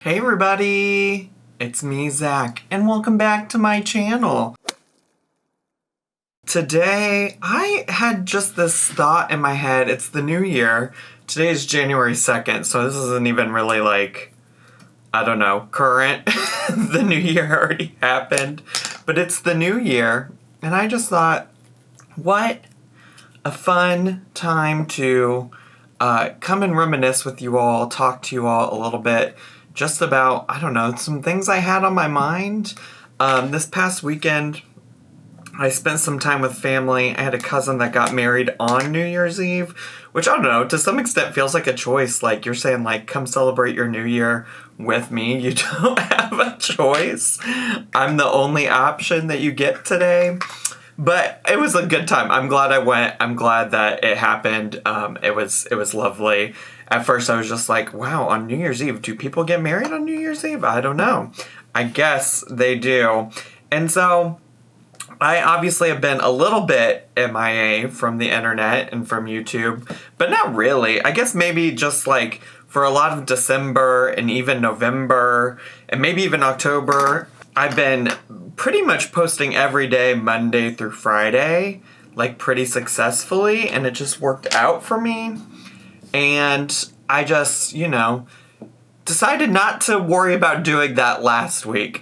Hey everybody, it's me, Zach, and welcome back to my channel. Today, I had just this thought in my head. It's the new year. Today is January 2nd, so this isn't even really current. The new year already happened, but it's the new year, and I just thought, what a fun time to come and reminisce with you all, talk to you all a little bit just about, some things I had on my mind. This past weekend, I spent some time with family. I had a cousin that got married on New Year's Eve, which to some extent feels like a choice. Like you're saying, come celebrate your New Year with me. You don't have a choice. I'm the only option that you get today. But it was a good time. I'm glad I went. I'm glad that it happened. It was lovely. At first I was just like, wow, on New Year's Eve, do people get married on New Year's Eve? I don't know. I guess they do. And so I obviously have been a little bit MIA from the internet and from YouTube, but not really. I guess maybe just for a lot of December and even November and maybe even October, I've been pretty much posting every day, Monday through Friday, pretty successfully, and it just worked out for me. And I just, decided not to worry about doing that last week.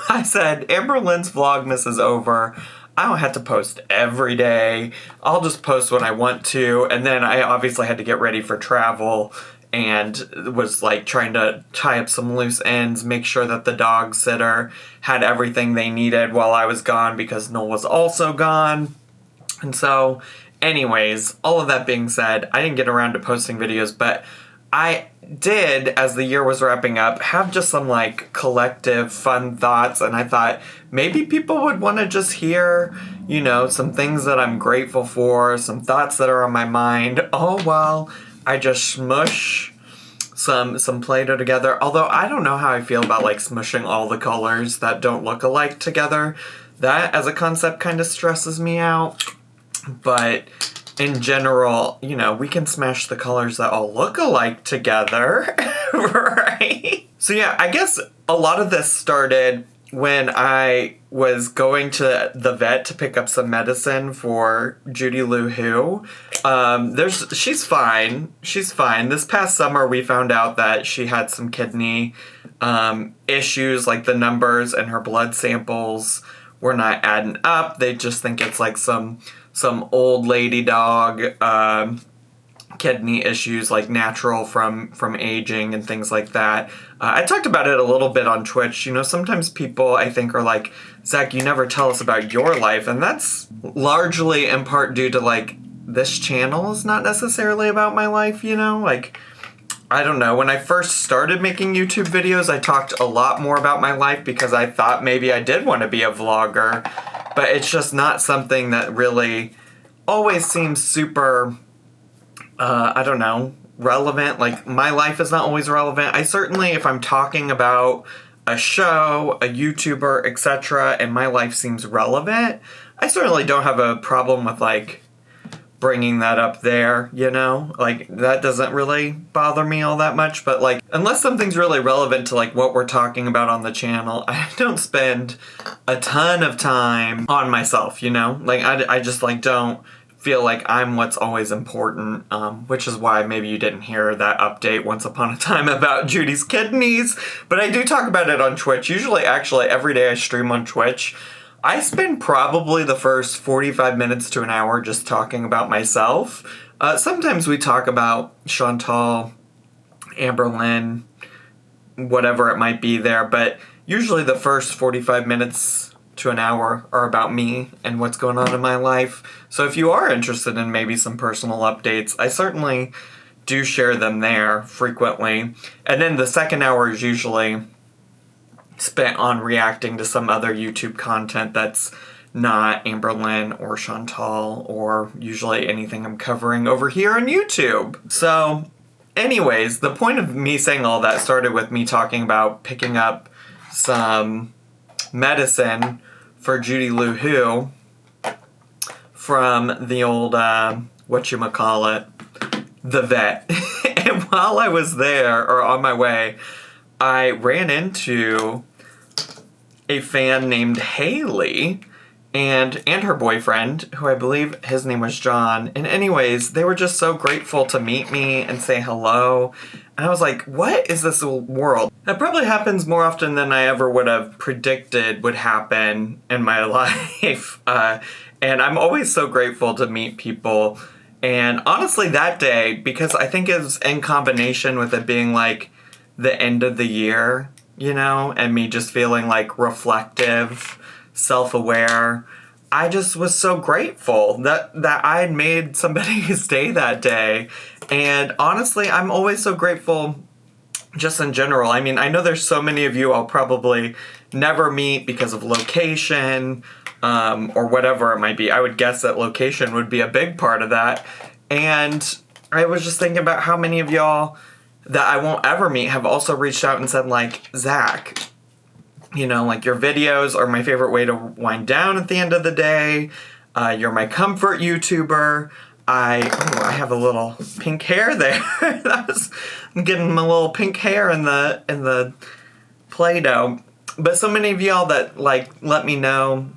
I said, Amber Lynn's Vlogmas is over. I don't have to post every day. I'll just post when I want to. And then I obviously had to get ready for travel and was trying to tie up some loose ends, make sure that the dog sitter had everything they needed while I was gone because Noel was also gone. And so, anyways, all of that being said, I didn't get around to posting videos, but I did, as the year was wrapping up, have just some collective fun thoughts, and I thought maybe people would want to just hear, some things that I'm grateful for, some thoughts that are on my mind. Oh, well, I just smush some Play-Doh together, although I don't know how I feel about smushing all the colors that don't look alike together. That, as a concept, kind of stresses me out. But in general, we can smash the colors that all look alike together, right? So yeah, I guess a lot of this started when I was going to the vet to pick up some medicine for Judy Lou Who. She's fine. She's fine. This past summer, we found out that she had some kidney issues, the numbers and her blood samples were not adding up. They just think it's some old lady dog kidney issues, natural from aging and things like that. I talked about it a little bit on Twitch. Sometimes people, I think, are Zach, you never tell us about your life. And that's largely in part due to, this channel is not necessarily about my life, I don't know. When I first started making YouTube videos, I talked a lot more about my life because I thought maybe I did want to be a vlogger. But it's just not something that really always seems super, relevant. My life is not always relevant. I certainly, if I'm talking about a show, a YouTuber, etc., and my life seems relevant, I certainly don't have a problem with, bringing that up there, that doesn't really bother me all that much. But unless something's really relevant to what we're talking about on the channel, I don't spend a ton of time on myself, I just don't feel like I'm what's always important, which is why maybe you didn't hear that update once upon a time about Judy's kidneys. But I do talk about it on Twitch. Usually, actually, every day I stream on Twitch. I spend probably the first 45 minutes to an hour just talking about myself. Sometimes we talk about Chantal, Amber Lynn, whatever it might be there, but usually the first 45 minutes to an hour are about me and what's going on in my life. So if you are interested in maybe some personal updates, I certainly do share them there frequently. And then the second hour is usually spent on reacting to some other YouTube content that's not Amber Lynn or Chantal or usually anything I'm covering over here on YouTube. So anyways, the point of me saying all that started with me talking about picking up some medicine for Judy Lou Who from the old, the vet. And while I was there, or on my way, I ran into a fan named Haley and her boyfriend, who I believe his name was John. And anyways, they were just so grateful to meet me and say hello. And I was like, what is this world? That probably happens more often than I ever would have predicted would happen in my life. And I'm always so grateful to meet people. And honestly, that day, because I think it was in combination with it being like the end of the year, you know, and me just feeling like reflective, self-aware, I just was so grateful that I had made somebody's day that day. And honestly, I'm always so grateful just in general. I mean, I know there's so many of you I'll probably never meet because of location, or whatever it might be. I would guess that location would be a big part of that. And I was just thinking about how many of y'all that I won't ever meet have also reached out and said, like, Zach, you know, like, your videos are my favorite way to wind down at the end of the day. You're my comfort YouTuber. I have a little pink hair there. I'm getting my little pink hair in the Play-Doh. But so many of y'all that, like, let me know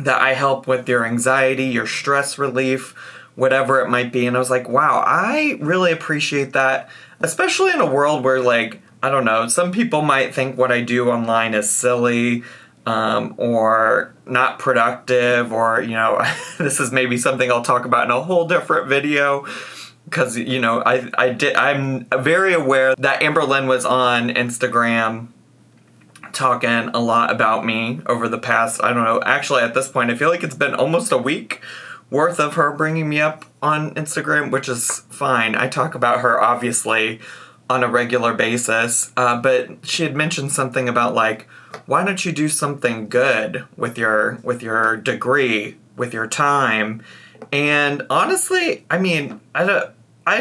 that I help with your anxiety, your stress relief, whatever it might be. And I was like, wow, I really appreciate that, especially in a world where, like, I don't know, some people might think what I do online is silly, or not productive, or, you know, this is maybe something I'll talk about in a whole different video. Because, you know, I'm very aware that Amber Lynn was on Instagram talking a lot about me over the past, I don't know, actually at this point, I feel like it's been almost a week worth of her bringing me up on Instagram, which is fine. I talk about her, obviously, on a regular basis, but she had mentioned something about, like, why don't you do something good with your degree, with your time? And honestly, I mean, I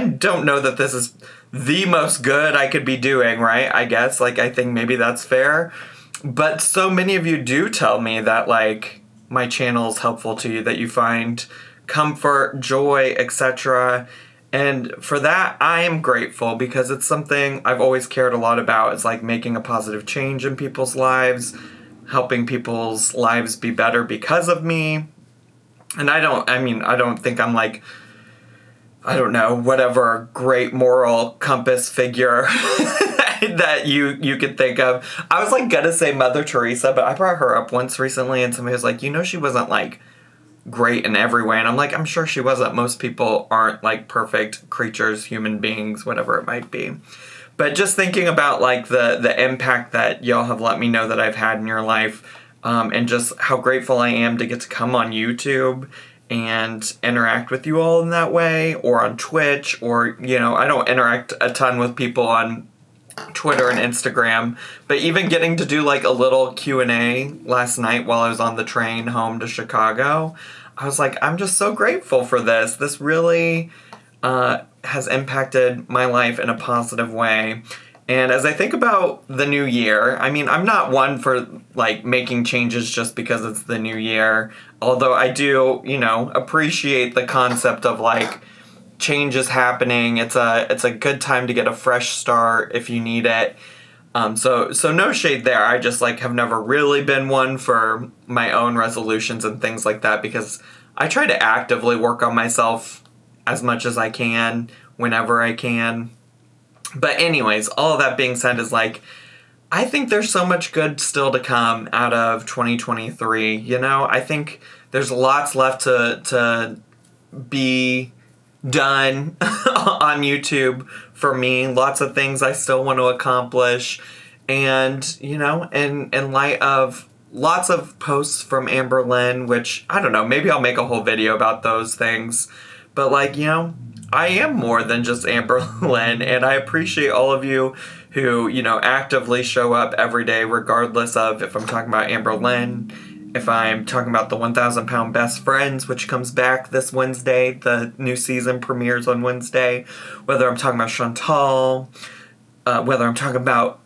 don't know that this is the most good I could be doing, right? I guess, like, I think maybe that's fair. But so many of you do tell me that, like, my channel is helpful to you, that you find comfort, joy, etc. And for that, I am grateful, because it's something I've always cared a lot about. It's like making a positive change in people's lives, helping people's lives be better because of me. And I don't think I'm like, I don't know, whatever great moral compass figure that you could think of. I was like gonna say Mother Teresa, but I brought her up once recently and somebody was like, you know, she wasn't like great in every way. And I'm like, I'm sure she wasn't. Most people aren't like perfect creatures, human beings, whatever it might be. But just thinking about like the impact that y'all have let me know that I've had in your life, and just how grateful I am to get to come on YouTube and interact with you all in that way, or on Twitch, or, you know, I don't interact a ton with people on Twitter and Instagram, but even getting to do like a little Q&A last night while I was on the train home to Chicago, I was like, I'm just so grateful for this. This really has impacted my life in a positive way. And as I think about the new year, I mean, I'm not one for like making changes just because it's the new year, although I do, you know, appreciate the concept of like change is happening. It's a good time to get a fresh start if you need it. So no shade there. I just like have never really been one for my own resolutions and things like that, because I try to actively work on myself as much as I can, whenever I can. But anyways, all of that being said is like, I think there's so much good still to come out of 2023. You know, I think there's lots left to be done on YouTube for me. Lots of things I still want to accomplish. And, you know, in light of lots of posts from Amber Lynn, which, I don't know, maybe I'll make a whole video about those things. But like, you know, I am more than just Amber Lynn, and I appreciate all of you who, you know, actively show up every day, regardless of if I'm talking about Amber Lynn, if I'm talking about the 1,000 Pound Best Friends, which comes back this Wednesday, the new season premieres on Wednesday, whether I'm talking about Chantal, whether I'm talking about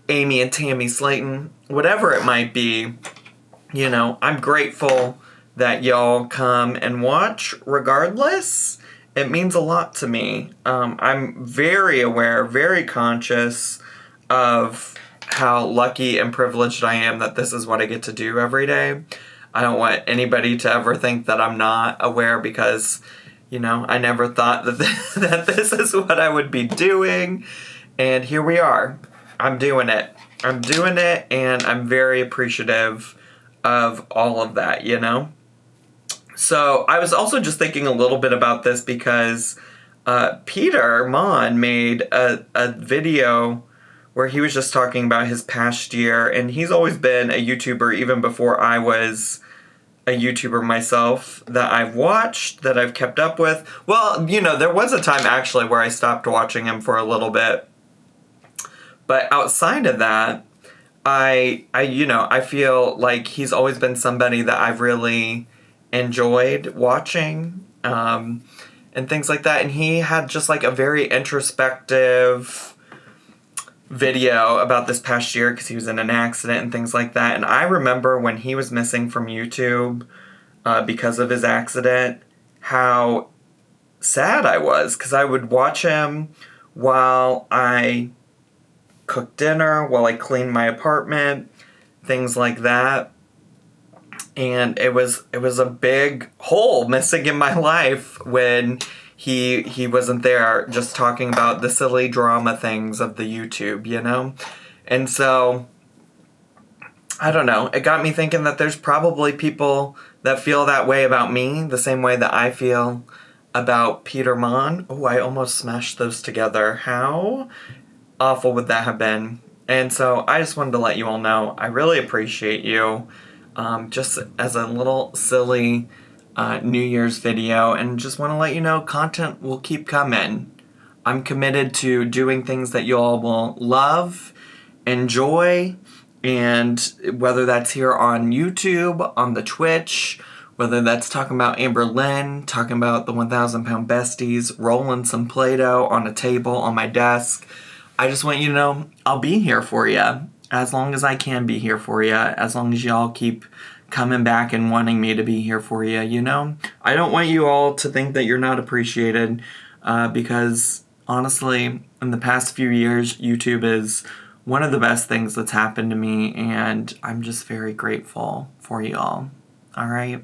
Amy and Tammy Slayton, whatever it might be, you know, I'm grateful that y'all come and watch regardless. It means a lot to me. I'm very aware, very conscious of how lucky and privileged I am that this is what I get to do every day. I don't want anybody to ever think that I'm not aware, because, I never thought that this is what I would be doing. And here we are. I'm doing it. And I'm very appreciative of all of that, So I was also just thinking a little bit about this because Peter Mon made a video where he was just talking about his past year, and he's always been a YouTuber even before I was a YouTuber myself, that I've watched, that I've kept up with. Well, there was a time actually where I stopped watching him for a little bit. But outside of that, I feel like he's always been somebody that I've really enjoyed watching, and things like that. And he had just like a very introspective video about this past year because he was in an accident and things like that. And I remember when he was missing from YouTube because of his accident, how sad I was, because I would watch him while I cooked dinner, while I cleaned my apartment, things like that. And it was a big hole missing in my life when he wasn't there, just talking about the silly drama things of the YouTube, And so, I don't know, it got me thinking that there's probably people that feel that way about me, the same way that I feel about Peter Mon. Oh, I almost smashed those together. How awful would that have been? And so I just wanted to let you all know I really appreciate you, just as a little silly New Year's video, and just want to let you know content will keep coming. I'm committed to doing things that you all will love, enjoy, and whether that's here on YouTube, on the Twitch, whether that's talking about Amber Lynn, talking about the 1,000 Pound Besties, rolling some Play-Doh on a table on my desk. I just want you to know I'll be here for you as long as I can be here for you, as long as y'all keep coming back and wanting me to be here for you, I don't want you all to think that you're not appreciated, because honestly, in the past few years, YouTube is one of the best things that's happened to me, and I'm just very grateful for you all. All right?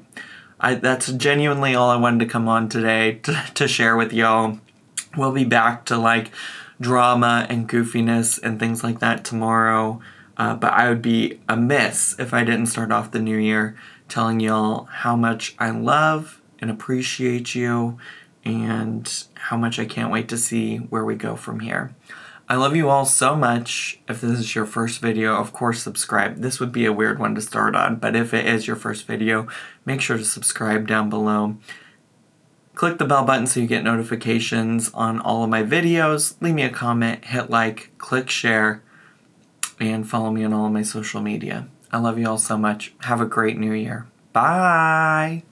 That's genuinely all I wanted to come on today to share with y'all. We'll be back to drama and goofiness and things like that tomorrow. But I would be amiss if I didn't start off the new year telling y'all how much I love and appreciate you, and how much I can't wait to see where we go from here. I love you all so much. If this is your first video, of course subscribe. This would be a weird one to start on, but if it is your first video, make sure to subscribe down below. Click the bell button so you get notifications on all of my videos. Leave me a comment, hit like, click share, and follow me on all of my social media. I love you all so much. Have a great new year. Bye!